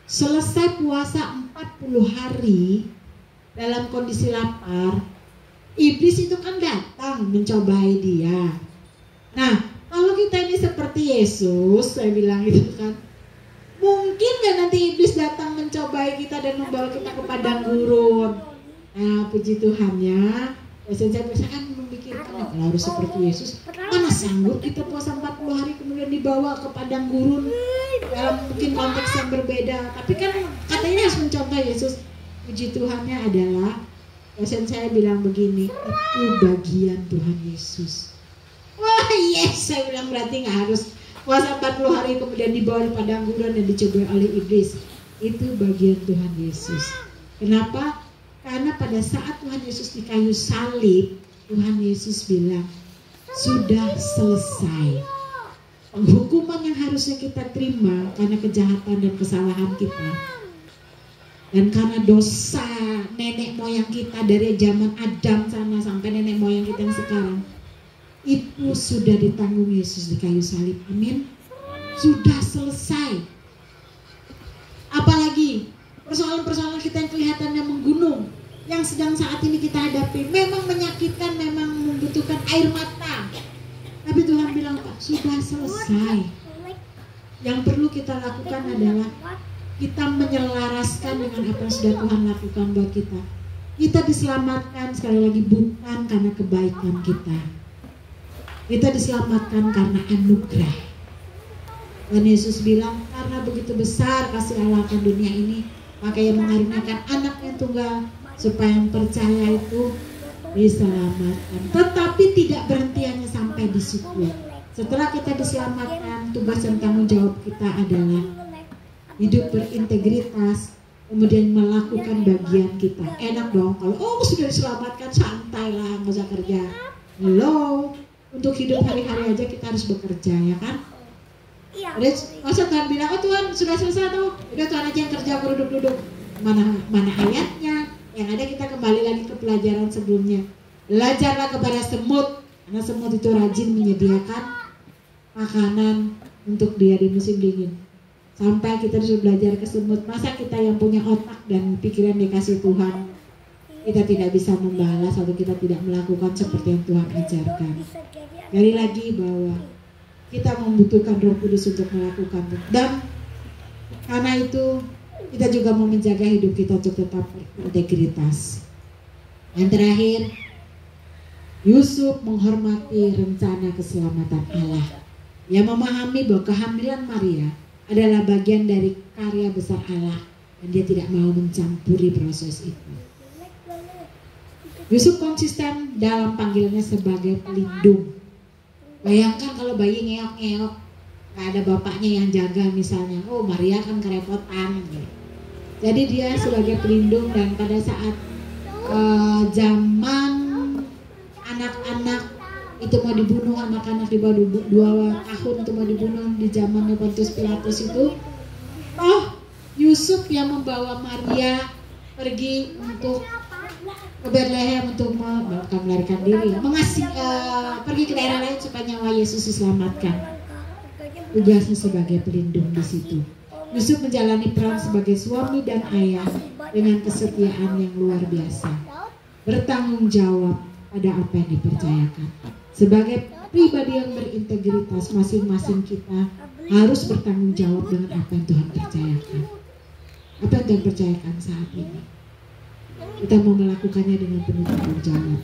A: selesai puasa 40 hari dalam kondisi lapar, iblis itu kan datang mencobai dia. Nah, kalau kita ini seperti Yesus, saya bilang gitu kan, mungkin gak nanti iblis datang mencobai kita dan membawa kita ke padang gurun. Nah, puji Tuhannya, saya kan memikirkan, kalau harus seperti Yesus, mana sanggup kita puasa 40 hari kemudian dibawa ke padang gurun dalam mungkin konteks yang berbeda. Tapi kan katanya harus mencontoh Yesus. Puji Tuhannya adalah, dosen saya bilang begini, itu bagian Tuhan Yesus. Wah yes, saya bilang berarti gak harus puasa 40 hari kemudian dibawa di padang gurun dan dicobai oleh iblis. Itu bagian Tuhan Yesus. Kenapa? Karena pada saat Tuhan Yesus di kayu salib, Tuhan Yesus bilang, sudah selesai. Penghukuman yang harusnya kita terima karena kejahatan dan kesalahan kita, dan karena dosa nenek moyang kita dari zaman Adam sana sampai nenek moyang kita yang sekarang, itu sudah ditanggung Yesus di kayu salib. Amin. Sudah selesai. Apalagi persoalan-persoalan kita yang kelihatannya menggunung, yang sedang saat ini kita hadapi, memang menyakitkan, memang membutuhkan air mata. Tapi Tuhan bilang, Pak, sudah selesai. Yang perlu kita lakukan adalah kita menyelaraskan dengan apa yang sudah Tuhan lakukan buat kita. Kita diselamatkan sekali lagi bukan karena kebaikan kita. Kita diselamatkan karena anugerah. Dan Yesus bilang, karena begitu besar kasih Allah akan dunia ini, maka Ia mengaruniakan anaknya tunggal supaya yang percaya itu diselamatkan. Tetapi tidak berhenti hanya sampai di situ. Setelah kita diselamatkan, tugas dan tanggung jawab kita adalah hidup berintegritas, kemudian melakukan bagian kita. Enak dong kalau sudah diselamatkan, santai lah, nggak usah kerja. Hello, untuk hidup hari-hari aja kita harus bekerja, ya kan? Masa Tuhan bilang, oh Tuhan sudah selesai tuh, udah Tuhan aja yang kerja, aku duduk-duduk. Mana ayatnya? Yang ada kita kembali lagi ke pelajaran sebelumnya. Belajarlah kepada semut, karena semut itu rajin menyediakan makanan untuk dia di musim dingin. Sampai kita harus belajar ke semut. Masa kita yang punya otak dan pikiran dikasih Tuhan, kita tidak bisa membalas atau kita tidak melakukan seperti yang Tuhan ajarkan. Sekali lagi bahwa kita membutuhkan Roh Kudus untuk melakukan. Dan karena itu kita juga mau menjaga hidup kita untuk tetap berintegritas. Yang terakhir, Yusuf menghormati rencana keselamatan Allah. Ia memahami bahwa kehamilan Maria adalah bagian dari karya besar Allah dan dia tidak mau mencampuri proses itu. Yusuf konsisten dalam panggilannya sebagai pelindung. Bayangkan kalau bayi ngeok-ngeok, gak ada bapaknya yang jaga misalnya, oh Maria kan kerepotan gitu. Jadi dia sebagai pelindung. Dan pada saat zaman anak-anak itu mau dibunuh, anak-anak di bawah 2 tahun itu mau dibunuh di zamannya Pontius Pilatus itu, Yusuf yang membawa Maria pergi untuk ke Bethlehem untuk melarikan diri, pergi ke daerah lain supaya nyawa Yesus diselamatkan. Tugasnya sebagai pelindung di situ. Yusuf menjalani peran sebagai suami dan ayah dengan kesetiaan yang luar biasa. Bertanggung jawab pada apa yang dipercayakan. Sebagai pribadi yang berintegritas, masing-masing kita harus bertanggung jawab dengan apa yang Tuhan percayakan. Apa yang Tuhan percayakan saat ini, kita mau melakukannya dengan penuh tanggung jawab.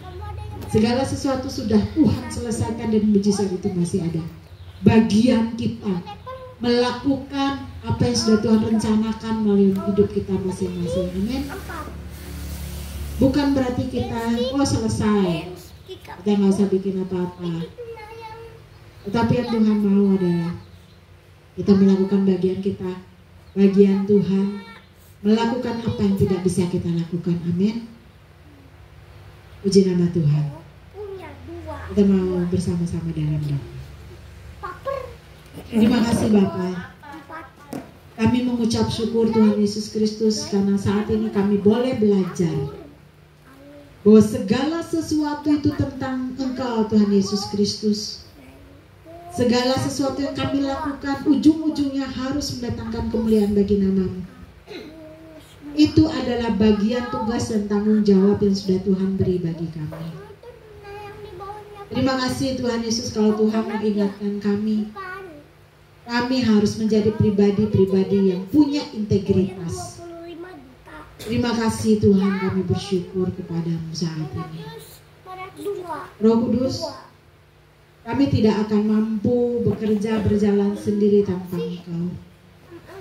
A: Segala sesuatu sudah Tuhan selesaikan dan mujizat itu masih ada. Bagian kita melakukan apa yang sudah Tuhan rencanakan melalui hidup kita masing-masing. Amin. Bukan berarti kita selesai, kita nggak usah bikin apa-apa. Tetapi yang Tuhan mau adalah kita melakukan bagian kita, bagian Tuhan melakukan apa yang tidak bisa kita lakukan. Amin. Puji nama Tuhan. Kita mau bersama-sama dalam doa. Terima kasih Bapak. Kami mengucap syukur Tuhan Yesus Kristus karena saat ini kami boleh belajar bahwa segala sesuatu itu tentang Engkau Tuhan Yesus Kristus. Segala sesuatu yang kami lakukan ujung-ujungnya harus mendatangkan kemuliaan bagi nama-Mu. Itu adalah bagian tugas dan tanggung jawab yang sudah Tuhan beri bagi kami. Terima kasih Tuhan Yesus kalau Tuhan mengingatkan kami. Kami harus menjadi pribadi-pribadi yang punya integritas. Terima kasih Tuhan, kami bersyukur kepadamu saat ini. Roh Kudus, kami tidak akan mampu bekerja berjalan sendiri tanpa Engkau.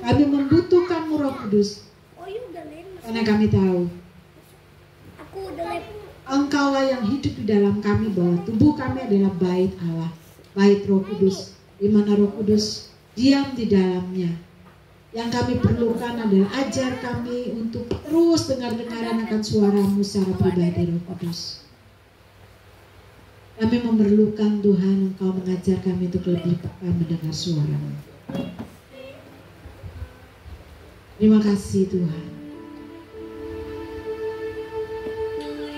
A: Kami membutuhkan-Mu Roh Kudus. Karena kami tahu Engkaulah yang hidup di dalam kami, bahwa tubuh kami adalah bait Allah, bait Roh Kudus, di mana Roh Kudus diam di dalamnya. Yang kami perlukan adalah ajar kami untuk terus dengar-dengaran akan suara-Mu secara pribadi Roh Kudus. Kami memerlukan Tuhan, Engkau mengajar kami untuk lebih peka mendengar suara-Mu. Terima kasih Tuhan.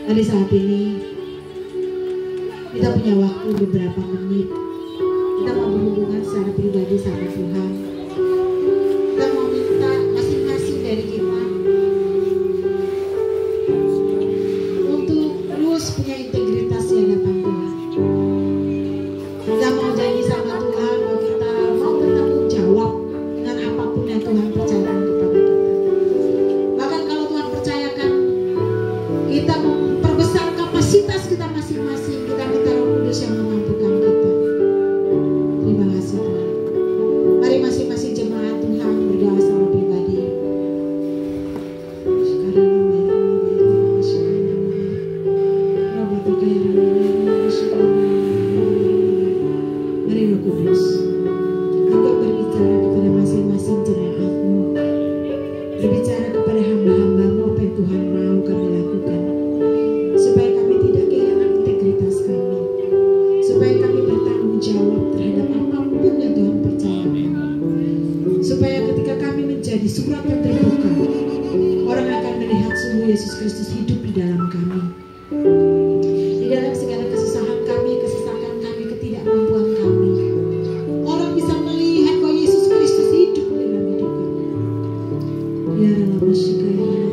A: Tadi saat ini kita punya waktu beberapa menit. Kita mau berhubungan secara pribadi sama Tuhan. Kita mau minta masing-masing dari kita untuk terus punya integritas di hadapan Tuhan. Kita mau janji sama Tuhan bahwa kita mau bertanggung jawab dengan apapun yang Tuhan percayakan kepada kita. Bahkan kalau Tuhan percayakan kita memperbesar kapasitas kita masing-masing, kita minta Roh Kudus yang memampukan kita. Terima kasih Tuhan. Mari masing-masing jemaat Tuhan berdoa secara pribadi. Mari Roh Kudus, Engkau berbicara kepada masing-masing jemaat-Mu. Berbicara kepada hamba-hamba-Mu apa yang Tuhan mau kami lakukan, supaya kami tidak kehilangan integritas kami, supaya kami bertanggung jawab terhadap apapun yang Tuhan percayakan, supaya ketika kami menjadi surat yang terbuka, orang akan melihat sungguh Yesus Kristus hidup di dalam kami, di dalam segala kesusahan kami, kesesakan kami, ketidakmampuan kami. Orang bisa melihat bahwa Yesus Kristus hidup di dalam hidup kami. Ya Allah, bersyukur.